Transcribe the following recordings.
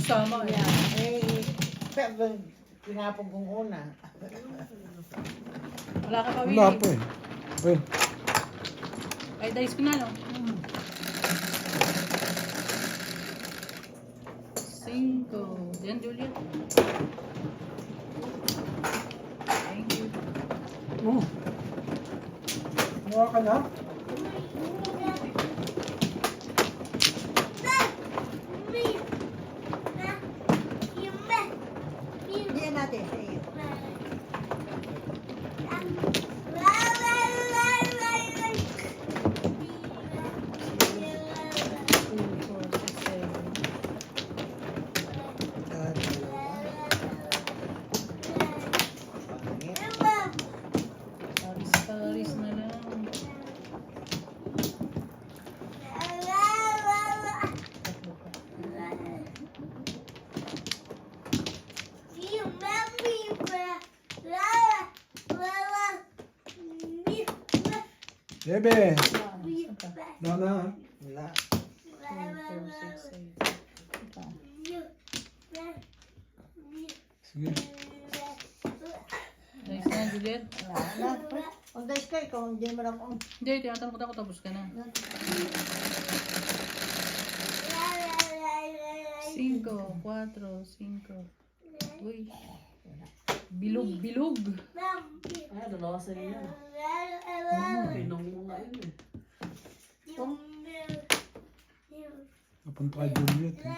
Sama eh. Pinapong kong una. Wala ka pa, Wala Willie. po eh. Well, Ay, dice ko na, no? 5. Yan, Juliet. Thank you. Mukha ka na? Hindi natin sa iyo. Paris na lang. Bebe! Wala. Wala. 2, 4, 6, 8. Sige. Dice na, Juliet. Wala. Kung guys kayo, kung hindi mo lang kung... Hindi, tinatanong ko tapos ka na. 5, 4, 5. Uy. Bilog, bilog. Ay, dalawa sa inyo. Pinong mo nga yun eh. Napunta kay Juliet eh.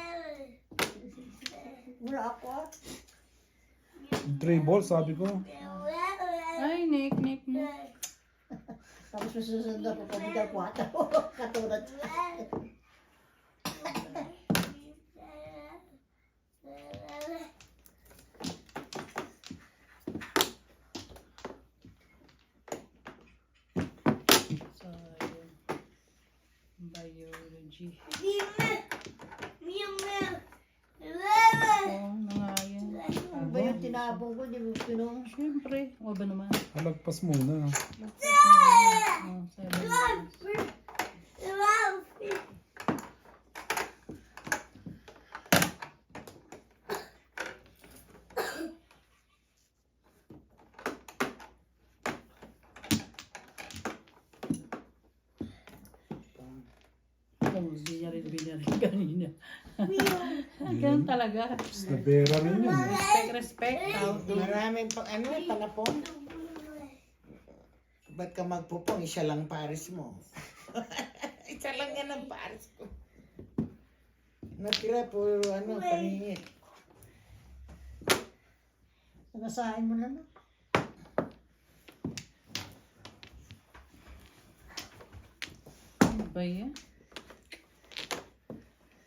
Wala ako ah. 3 balls sabi ko. Ay, Nick. Tapos susunod ako pag hindi ako katulad. So, biology. Oo, nga yan. Ano ba yung tinabong ko? Di mo pinong... Siyempre. O ba naman? Halagpas muna. Oh, 7. Hindi niya rin kanina. Ganun talaga. Slavera rin yun eh. Respect. Maraming pang ano, panapong. Ba't ka magpupong? Isa lang pares mo. Isa lang yan ang pares ko. Natira po ano, paningit. Nasahin mo na no? Ano ba yan?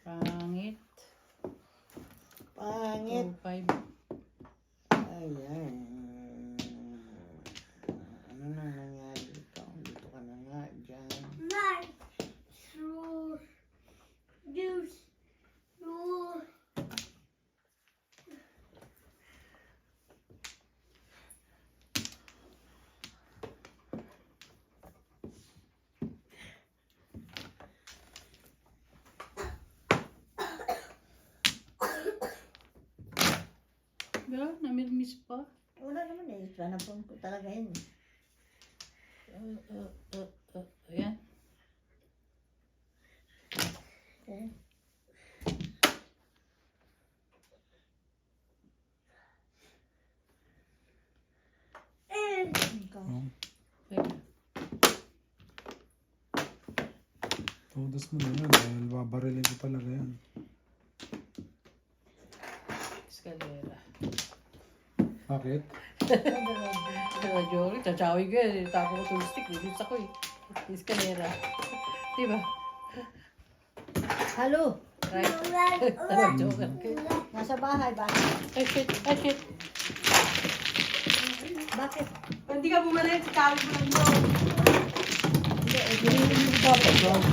Pangit. Pangit. 5. Ayan. Ano na nangyari dito? Dito ka na nga dyan. Yeah, namimiss pa. Wala naman eh. Panapong ko talaga yun. Ayan. Okay. Ikaw. Okay. Todas mo na yan dahil babarilin ko talaga yan. Escalera. Bakit? Kaya Jory, chachawi ka eh. Tapo ko stick. Lilis ako eh. Escalera. Diba? Halo. Right? Tawag joker. Nasa bahay ba? Ay shit. Ay shit. Bakit? Hindi ka bumalik, kawin mo lang yun.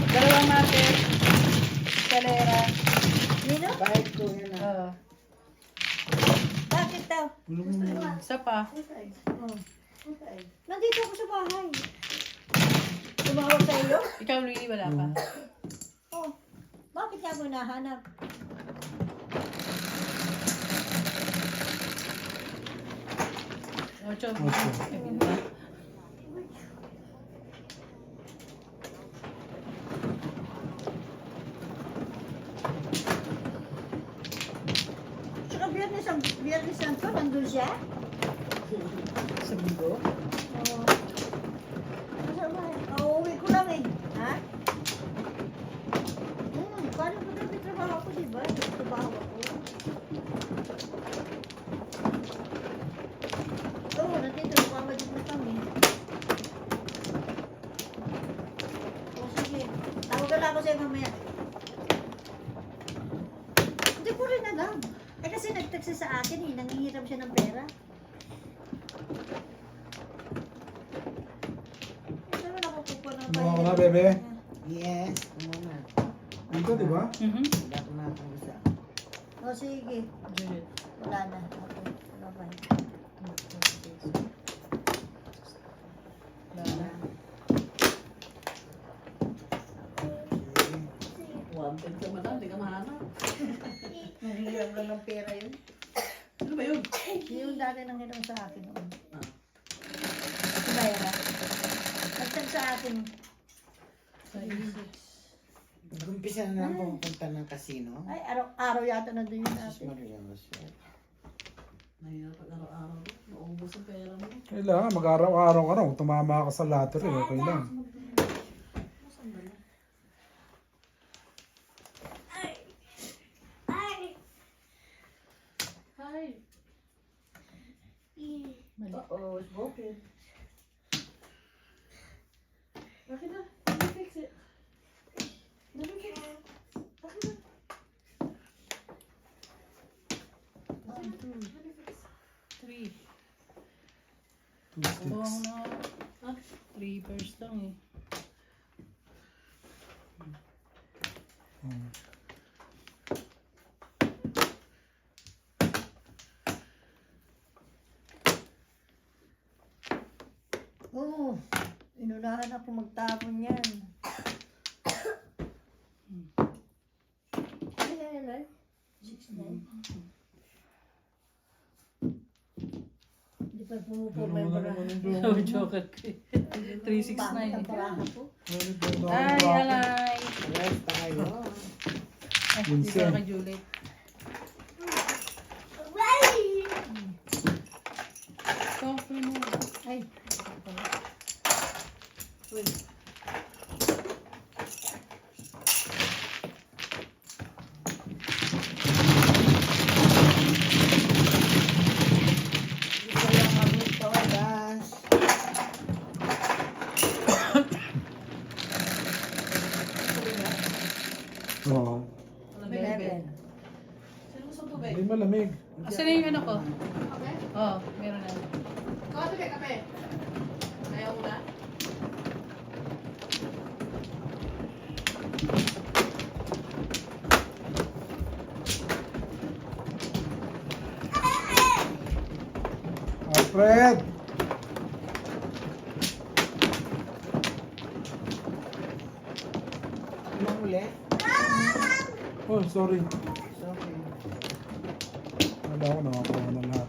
Dalawang mate. Escalera. Nino? Bakit ko yun na? Oo. Bakit daw? Ulo mo na. Isa pa. Oh. Nandito ako sa bahay. Tumawag sa iyo? Ikaw, Lily, wala pa. Oh. Bakit niya ako nahanap? Ocho. Ocho. Saka Biyernes Santo, nandun siya? Sa mundo. Oo. Nasa bahay. Uuwi ko lang eh. Ha? Paano ko na may trabaho ko, di ba? May trabaho ako. Oo, nandito. Nagmamadid na kami. O sige. Tawagan lang ako sa'yo mamaya. Hindi ko rin alam. Eh kasi nag-text siya sa akin eh. Nangingiram siya ng pera. Saan na nakukuha ng Ano ka na, bayaran? bebe? Yes, muna. Dito, di ba? Wala ko na akong isa. O sige. Juliet. Wala na. Okay. Bye-bye. Wala na. Wanted ka madam, di ka mahanap. Nangingiram lang ng pera yun. Ano ba yun? Yung dati nang hiram sa akin noon. Ah. Bayara. Nagtag sa akin. Nag-umpisa na lang pumunta ng casino. Ay, araw-araw yata nandun yun Sus natin. Maria Jose. Mahirap pag araw-araw. Maubos ang pera mo. Kailangan mag-araw-araw ka na. Kung tumama ka sa lottery, okay lang. Saan ba na? Hi. Uh-oh, it's broken. Bakit na? Let me fix it. Let me fix it. Bakit na? 1, 2, 3. 2 sticks. Ah, 3 pairs lang eh. Hmm. Oo. Inunahan ako magtapon yan. Ay. 6-9. Hindi pa pumupurma yung baraha. Oh, joke ko eh. 369 Bakit ang eh. baraha ko? Ay, alay. Alas tayo. Ay, dito Vincent. na kay Juliet. Coffee mo. Ay. Isa lang kami tawagas. Oo. Eleven. Sino gusto tubig? Hindi malamig. Asan na yung ano ko? Kape? Oo, meron na. Kape, kape. Ayaw mo na? Alfred! Anong uli? Oh, sorry. Sorry. Wala ko nakakuha na lahat.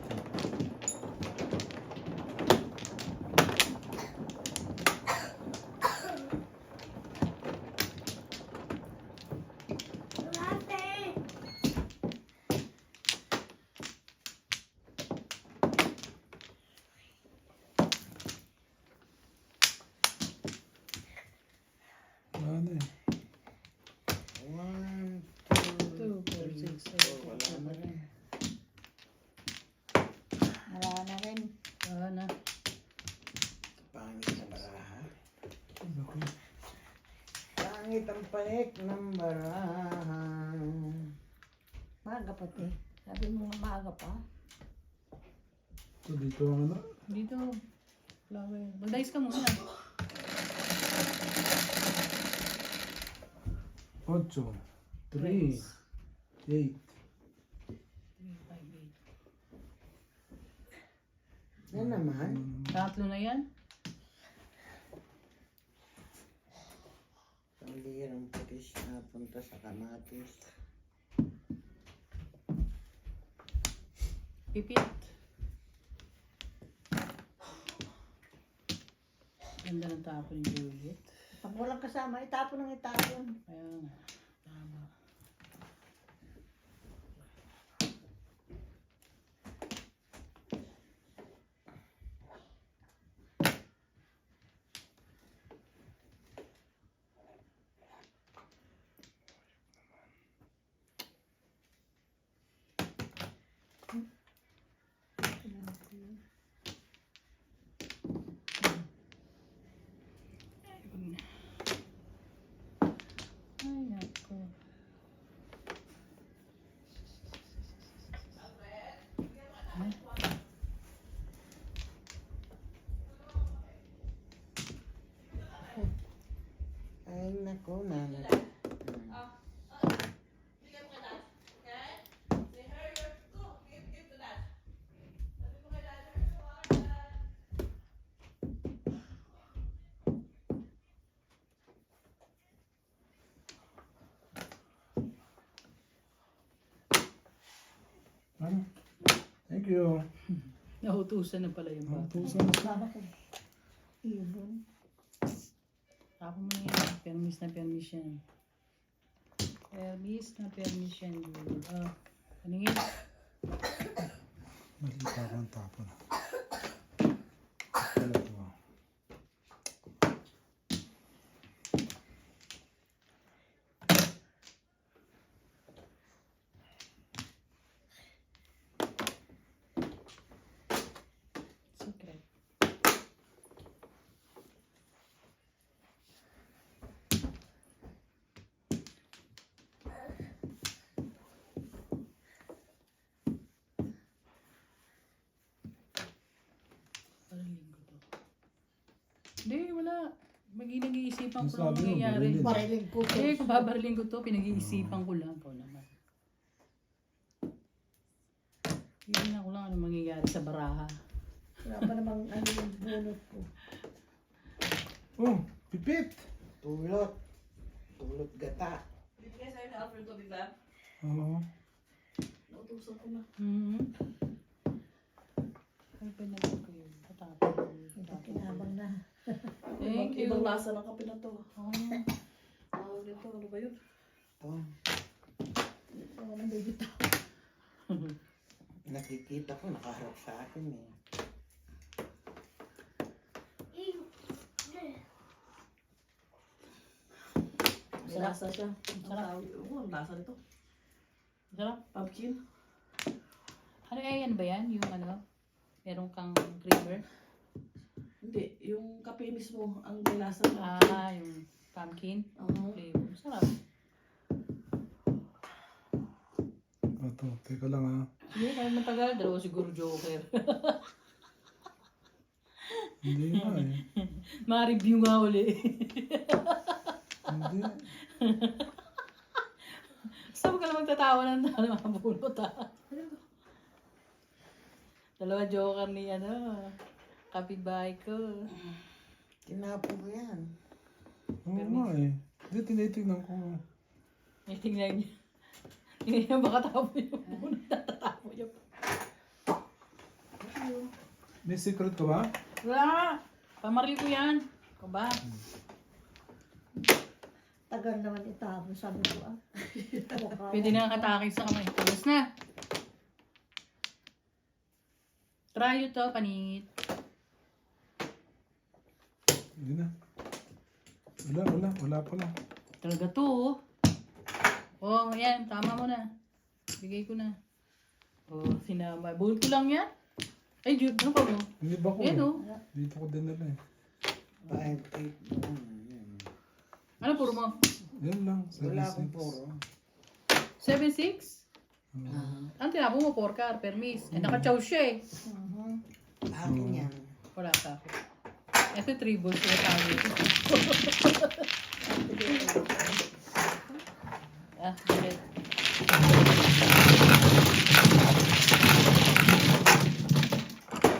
Wala na eh. 1, 2, 2, 4, 3, 6, 4. Wala na rin. Wala na rin. Wala na. Pangit na baraha. Naku. Pangit ang panik ng baraha. Maaga pa te. Sabi mo nga maaga pa. Ito dito ang ano. Dito. Flower. Mag-dice ka muna. 8, 3, 8. 3, 5, 8. Yan naman. Tatlo na yan. Pambihirang putis na punta sa kamatis. Pipit. Ganda ng tapon ni Juliet. Pag walang kasama, itapon ng itapon. Kaya nga. Tama. Ay, nako. Ay, nako, nanay. Ano? Thank you. Nahutusan na pala yung bata. Tusan. Baba ko. Ibon. Tapon mo na yan. Permis na permis yan. Permis na permis yan, Juliet. Ah, paningin. Malita ko ang tapon. Pala to. Secret. Parang linggo to. Hindi, wala. Nag-iisipan ko lang Sabi mo, mangyayari. barilin. Bariling ko. Eh, kung babarilin ko to, pinag-iisipan ko lang po naman. Hindi na ko lang ano mangyayari sa baraha. Wala pa namang ano yung bunot ko. Oh, pipit. Tulot. Tulot gata. Bibigay sa'yo ni Alfred to, bigla. Oo. Nautusan ko na. Ay, pinagin ko yun. Patapon. Kinabang na. Thank you. Ibang lasa ng kape na to. Oh. Dito, ano ba yun? Ito. Wala nang baby to. Nakikita ko, nakaharap sa akin eh. May lasa siya. Sarap. Oo, ang lasa nito. Sarap. Pumpkin. Ano yan ba yan? Yung ano? Meron kang creamer? Hindi, yung kape mismo ang may lasa. Ah, yung pumpkin. Oo. Flavor. Sarap. Ito, teka lang ha. Hindi, kaya matagal. Dalawa siguro joker. Hindi nga eh. Ma-review nga uli. Hindi. Saan ka na magtatawa ng mga bunot ha? Dalawa joker ni ano. Kapitbahay ko. Tinapon ko yan. Oo nga eh. Hindi, tinitignan ko. May tingnan niya. Tingnan niya baka tapo yung bunot. Tatatapo niya. May secret ka ba? Wala! Pamaril ko yan. Ikaw ba? Tagal naman itapon. Sabi ko ah. Pwede na katake sa kamay. Tapos na. Try nyo to, paningit. Hindi na. Wala pala. Talaga to, oh. Oh, yan. Tama mo na. Bigay ko na. Oh, sinama. Buhol ko lang yan. Ay, Jude, ano pa mo? Hindi ba ko? Yan, oh. Dito ko dinala eh. 5, 8, Ano, puro mo? Yan lang. Wala akong 7-6. puro. 7-6? Oo. Ang tinapon mo, 4 car, permis. Eh, naka-chow siya eh. Akin yan. Wala sa akin. Ito, 3 balls. Wala tayo. Ah, ulit.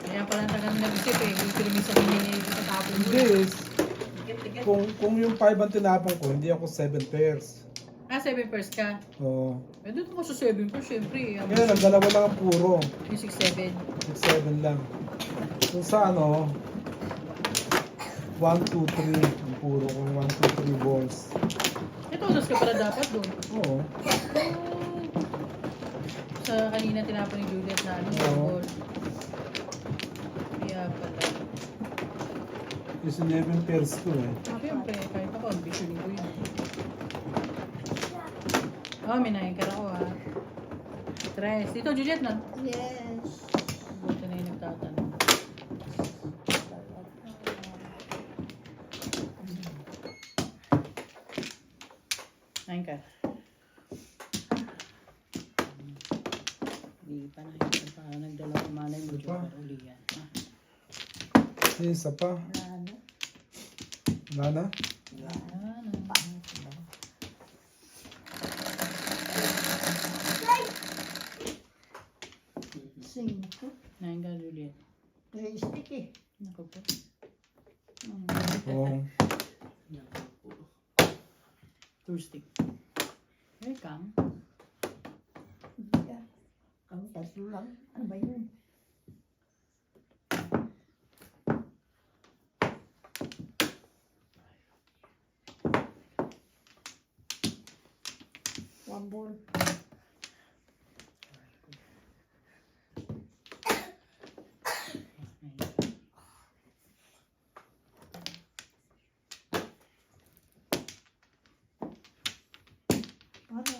Kaya pala tagal nag-isip eh. Hindi permis sa hindi niya sa tapon mo. Hindi. Tikit-tikit. Kung yung 5 ang tinapon ko, hindi ako 7 pairs. Ah, 7 pairs ka. Oo. Eh, doon ako sa 7 pairs, syempre. Kaya lang, dalawa lang ang puro. Yung 6-7. 7 lang. So sa ano, 1, 2, 3. Ang puro kong 1, 2, 3 balls. Ito, unos ka pala dapat doon. Oo. Sa kanina tinapon ni Juliet na ano, Oo. ball. Kaya pala. Is 11 pairs ko eh. Siyempre, kahit ako, ambition ko yun. Oh, may nakikar ako ha. Tres. Dito, Juliet na. Yes. Buti na yung nagtatanong. Nakikar. Hindi pa nakikar pa. Nagdalawang malay mo, Isa pa? Joker. Uli yan. Ah. Isa pa. Ano? Wala na? Ano? Cinco. Nakikar, Juliet. Joystick eh. Naku po. Oo. Two stick. Here come. Hindi ah. Ang tatlo lang. Ano ba yun? One ball.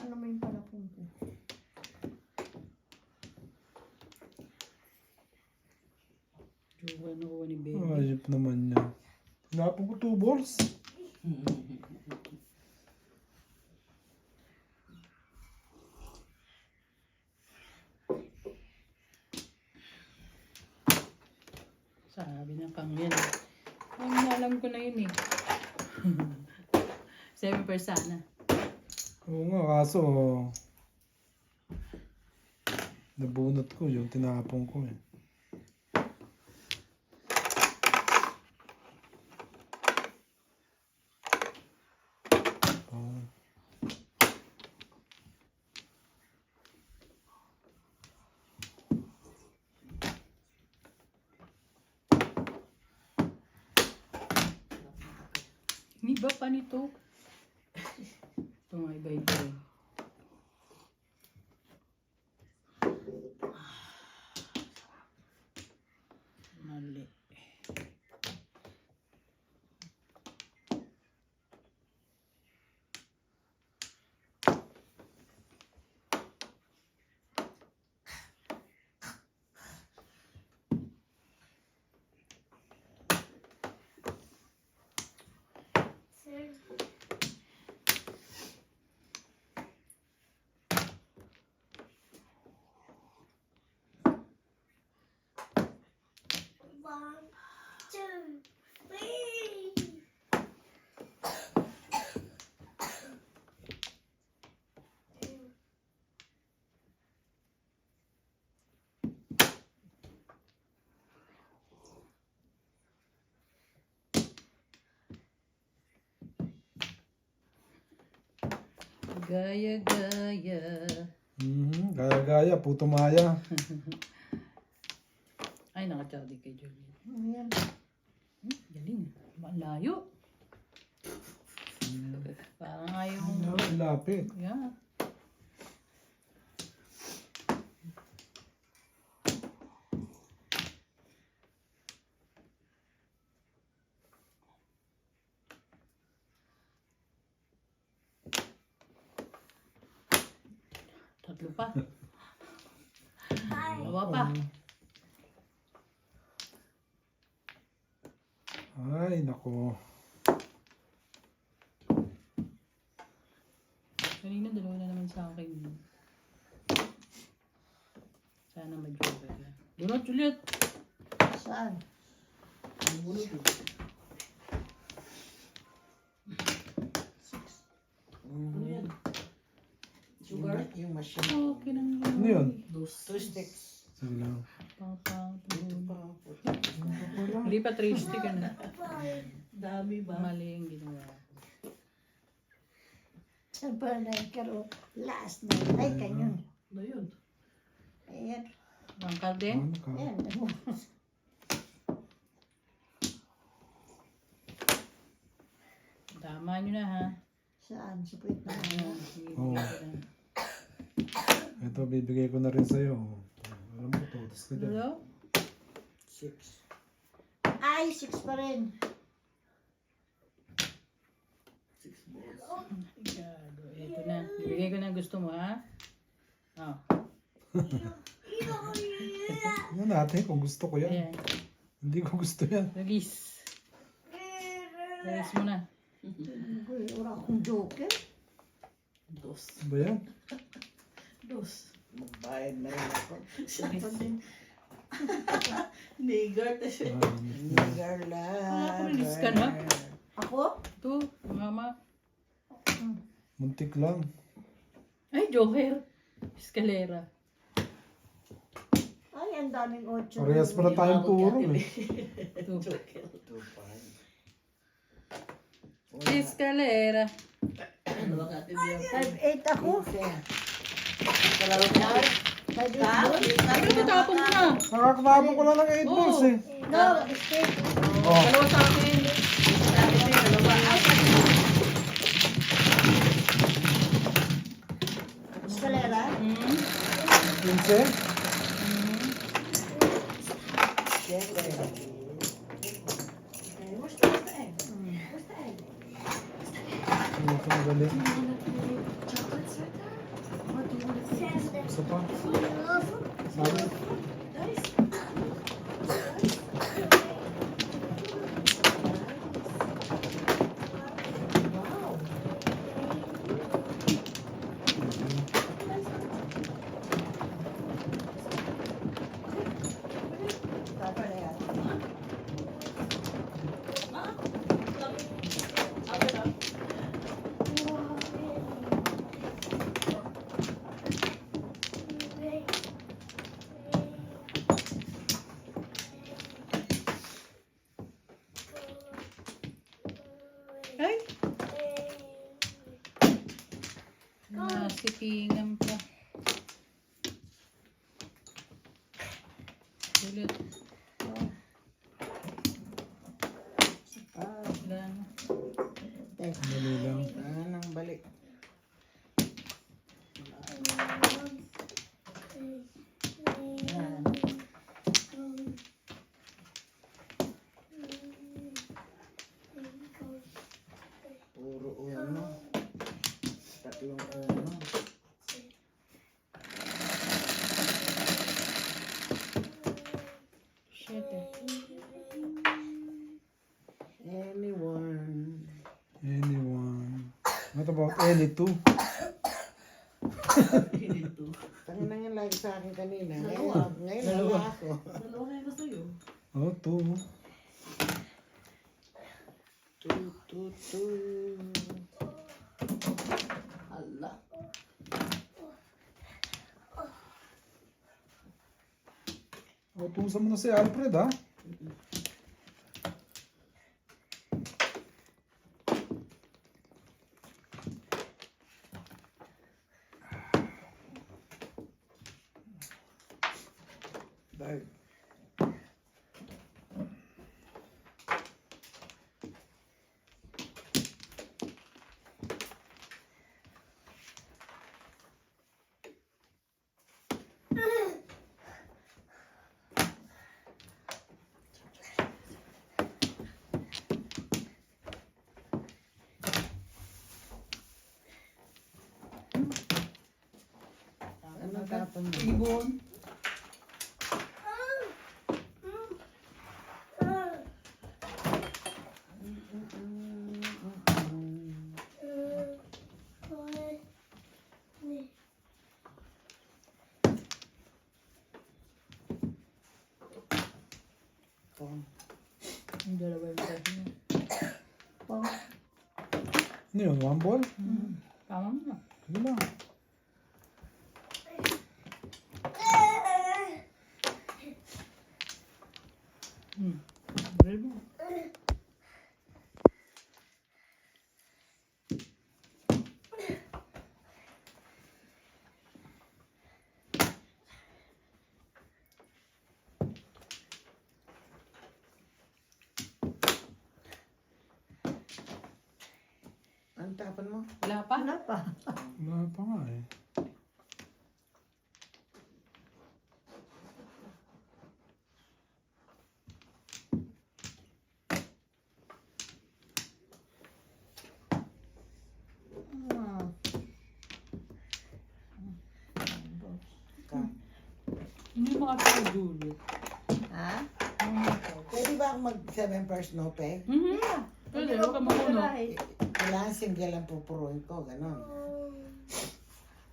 Ano mo yung palakong ko? Joker, nakuha ni Baby. Ayop naman yan. Hinapon ko 2 balls. Sabi ng kang yan. Ay, alam ko na yun eh. 7 per sana. Oo nga, kaso nabunot ko yung tinapon ko eh. Oh. Hindi ba pa nito? Ito nga iba ito eh. Mali. One, two, three. Gaya-gaya. Gaya-gaya, puto maya. Ay, nakachadi kay Juliet. Ayan. Galing. Malayo. Parang ayaw. Ang lapit. Yeah. Tatlo pa. Dalawa pa. Ay, nako. Kanina dalawa na naman sa akin. Sana ma-joker yan. Bunot, Juliet! Saan? Sugar? Yung machine. Okay nang Ano yun? 2 sticks. Sige lang. Hindi pa 3 stick ano. Dami ba? Mali yung ginawa. Saan pa nagkaroon? Last night. Ay, kanyon. Ano yun? Ayan. Bangkal din? Ano ka? Ayan. Samahan nyo na ha. Saan? Sa puwit na Ayan, sige, Oo. bigay ko na. Ito, bibigay ko na rin sa'yo. Alam mo to, tapos ka dyan. Hello? 6. Ay, 6 pa rin. 6 balls. Gado. Ito na. Bibigay ko na gusto mo ha. Oh. Yan natin, kung gusto ko yan. Ayan. Hindi ko gusto yan. Release. Release mo na. Uy, wala akong joker. Dos. Ano ba yan? Dos. Magbayad na rin ako. Siya pa din. Nigar na siya. Nagarla. Nakapalinis ka na? Ako? Ito, mama. Muntik lang. Ay, joker. Escalera. Ay, ang daming 8. Parehas pala tayong puro eh. Ito. 2-5. Escalera. Ano ba natin yan? 5-8 ako. 5-8 Ano tatapon mo na? Nakakababo ko lang ng 8 balls eh. No, mistake. Oh, Dalawa sa akin. Escalera. Hmm? 15. Siyempre. Where's the egg? Where's the egg? Ano ito magaling? Chocolates right there? What do you want to say? Isa pa. Sabi. Nice. Wow. Tapa na yan. Ay! Nasipingan pa. Ulit. Wala na. Dali lang. Nang balik. Yan. Puro uno. Tatlong uno. Shit eh. Anyone. Anyone. What about any two? Hinito. Tangin na yan lagi sa akin kanina. Dalawa. Ngayon Dalawa. wala ako. Dalawa na yun sa'yo. Oh, two. Two. Hala. Utusan mo na si Alfred ha. Bird. Ano tapon mo? Ibon. Yung dalawa yung dati niya. Ano yun? One ball? Tama mo na. Sige lang. Real mo. Ang tapan mo. Wala pa? Wala pa. Wala pa nga eh. Ah. Ka. Hindi makapag Julie. Ha? Pwede ba akong mag 7 first no pay? Pwede, huwag ka makuno. Kailangan single ang pupuruin ko, gano'n.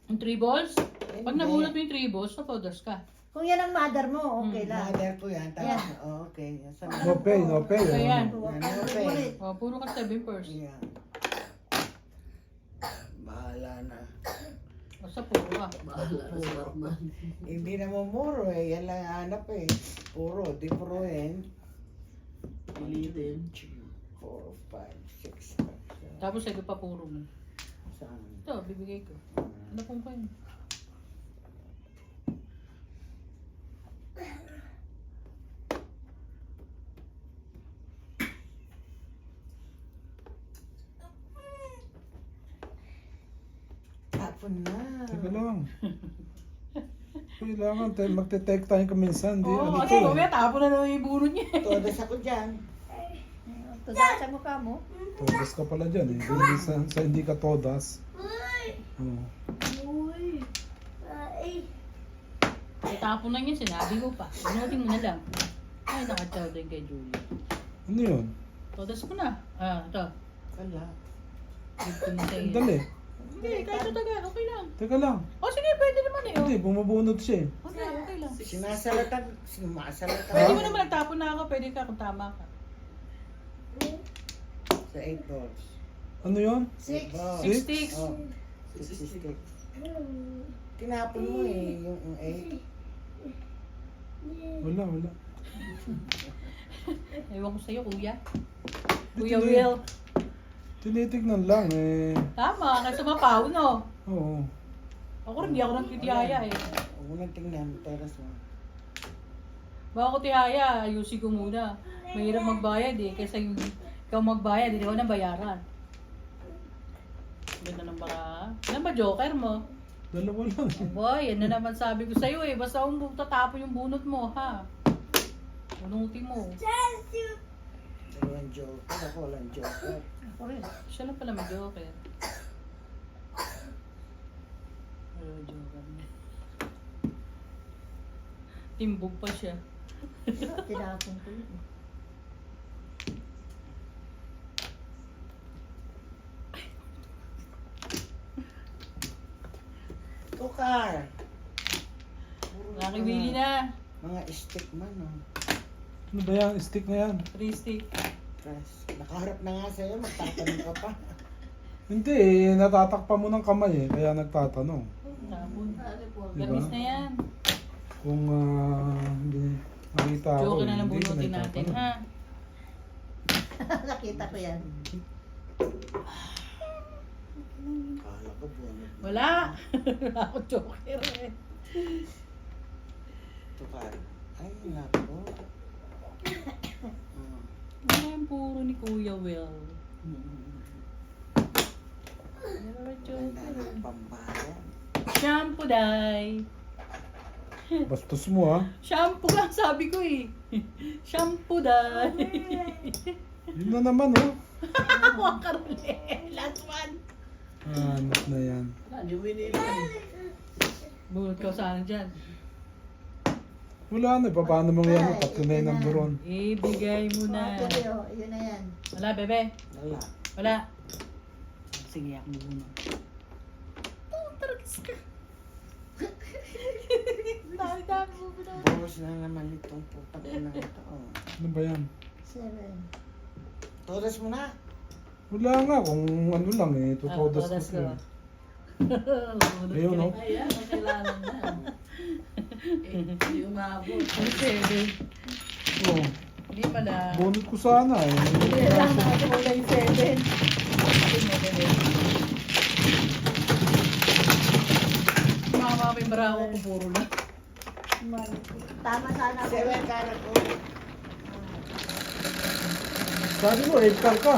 Yung 3 balls? Eh, Pag nabunot mo yung 3 balls, napodas ka. Kung yan ang mother mo, okay lang. Mother ko yan. Tapos, Yeah. oh, okay. Sabi No pay, no pay. Ayan. Ano? No pay. O, puro ka 7 first. Yeah. Bahala na. Basta puro ka. Hindi naman muro eh. Yan lang hanap eh. Puro. Di puruin. Pilitin. 4, 5, 6, 7. Tapos ito pa puro mo. Saan? Ito, bibigay ko. Ano pong kayo? Tapon na. Teka lang. Kailangan tayo, magte-take tayo kaminsan. Di, Oo, ano kasi to mamaya eh. tapo na naman yung bunot niya. Todas ako dyan. Tudas sa mukha mo. Todas ka pala dyan eh. Hindi sa hindi ka todas. Oh. Ay, tapo na niya, sinabi ko pa. Inutin mo na lang. Ay, nakachaw din kay Julie. Ano yun? Todas ko na. Ah, ito. Wala. Give ko na sa iyo. Dali. Hindi, kahit sa taga, okay lang. Teka lang. O sige, pwede naman eh. Hindi, bumubunot siya eh. Okay, okay lang. Sinasalatan. Sumasalatan. Pwede mo naman nagtapon na ako, pwede ka kung tama ka. Sa 8 balls. Ano yun? 8 balls. 6 sticks. Oh. 6 sticks. Tinapon mo eh, yung 8. Wala, wala. Ewan ko sa'yo, kuya. Di, Kuya Will. Tinitignan lang eh. Tama, kasi mapaw, no? Oo. Ako rin, di ako nagtitihaya eh. Huwag mo nang tingnan. Teras mo. Baka ko tihaya, ayusin ko muna. Mahirap magbayad eh, kaysa yung ikaw magbayad, hindi ko na bayaran. Ganda ng bara. Yan ba joker mo? Dalawa lang eh. Boy, yan na naman sabi ko sa'yo eh. Basta kung tatapon yung bunot mo, ha? Bunutin mo. Dalawang joker. Ako walang joker. Ako rin. Siya lang pala may joker. Joker niya. Timbog pa siya. Tinapon ko yun. Tukar. Nakibili na. Mga stick man, oh. Ano ba yan? Stick na yan. 3 stick. Tres. Nakaharap na nga sa'yo, magtatanong ka pa. Hindi eh, natatakpan mo ng kamay eh. Kaya nagtatanong. Tapon. Diba? Gamis na yan. Kung hindi nakita ako. Joker na lang hindi ko bunutin natin, nagtatanong. ha? Nakita ko yan. Kala ko buwan. Wala. Wala ako joker eh. Tukar. Ay, nako. Yan, puro ni Kuya Will. Wala joker. Pambayan. Shampoo, day. Bastos mo ah. Shampoo lang sabi ko eh. Shampoo, day. Yun na naman oh. Huwag ka rin. Last one. Hanap na yan. Wala, di winili ka. Bunot ka saan dyan. Wala na, paano mo yan? Tatlo na yung numberon. Ibigay mo na. Tuloy, oh. Yun na yan. Wala, bebe. Wala. Wala. Sige, ako muna. Taragis ka. Dami-dami mo ba na? Bawas na naman itong putang ina ito. Oh. Ano ba yan? 7. Todas mo na. Wala nga, kung ano lang eh. Tutodas todas ko. ko. Eh. Ayun oh. Ayan, makilala na. Hindi umabot. Seven. Oh, Hindi pala. bunot ko sana eh. Kailangan natin wala yung seven. Mama, may barako ko puro na. Tama sana ako. 7 karat ko. Sabi mo, 8 car ka.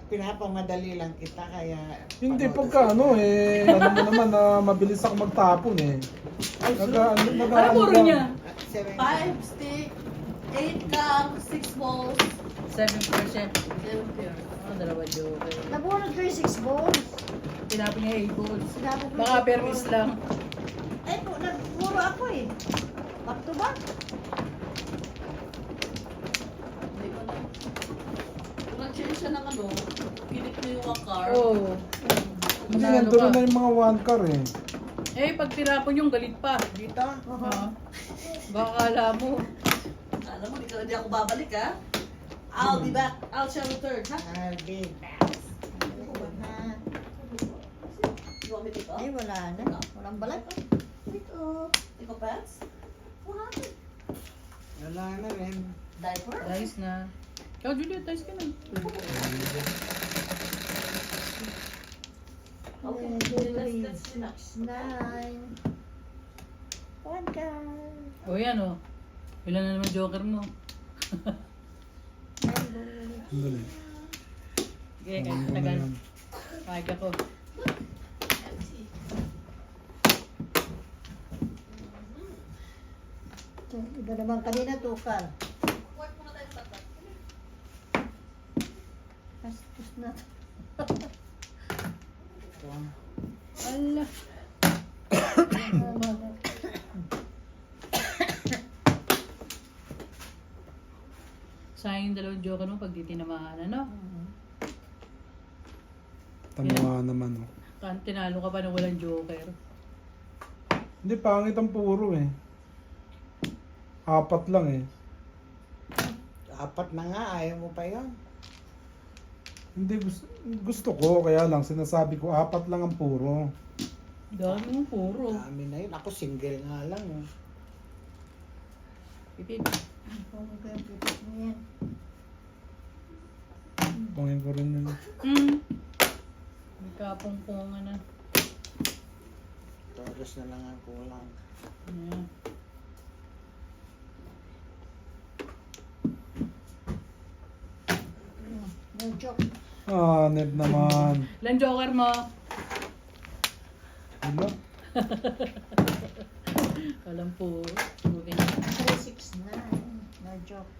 pinapamadali lang kita kaya... Hindi panood pagka ka. ano eh, alam mo naman na mabilis ako magtapon eh. Ano puro niya? 7. 5 stick, 8 cup, 6 balls, 7%. 7 pure. Dalawa joker. Nabunod ko yung 6 balls. Tinapin niya 8 balls. Sinabi ko Baka yung permis balls. lang. Ay, nagpuro ako eh. Back to back. Hindi ko na. Kung nag-change siya ng ano, pinit mo yung wakar. Oo. Hindi Manalo nandun ka. na yung mga one car eh. Eh, pag tinapon yung galit pa. Dito? Oo. Baka kala mo. Alam mo, hindi ako babalik ha. I'll be back. I'll shall return, ha? I'll be back. You want me to take off? Ay, wala na. Walang balat. Take off. Take off pants? What happened? Wala na rin. Diaper? Ayos na. Ikaw, Juliet, ayos ka na. Okay, let's relax. 9. One car. O yan o. Ilan na naman joker mo? Sandali. Okay, Alam ko na tagal. yan. Pahig ako. Iba naman kanina, tukal. Work muna tayo sa tatat. Kastos na. Ito. Ala. Sayang yung dalawang joker mo pag di tinamaan, ano? Tama naman oh. Tinalo ka pa na walang joker. Hindi, pangit ang puro eh. 4 lang eh. 4 na nga, ayaw mo pa yun. Hindi, gusto ko, kaya lang sinasabi ko 4 lang ang puro. Dami mong puro. Dami na yun. Ako single nga lang. Eh. Pipid. Kung ko yung pipit mo yan. Pangin ko rin yun. May kapungpungan na. Toros na lang ang kulang. Ayan. No joke. Ah, Ned naman. Ilan joker mo? Wala. Walang puro. 369. No joke.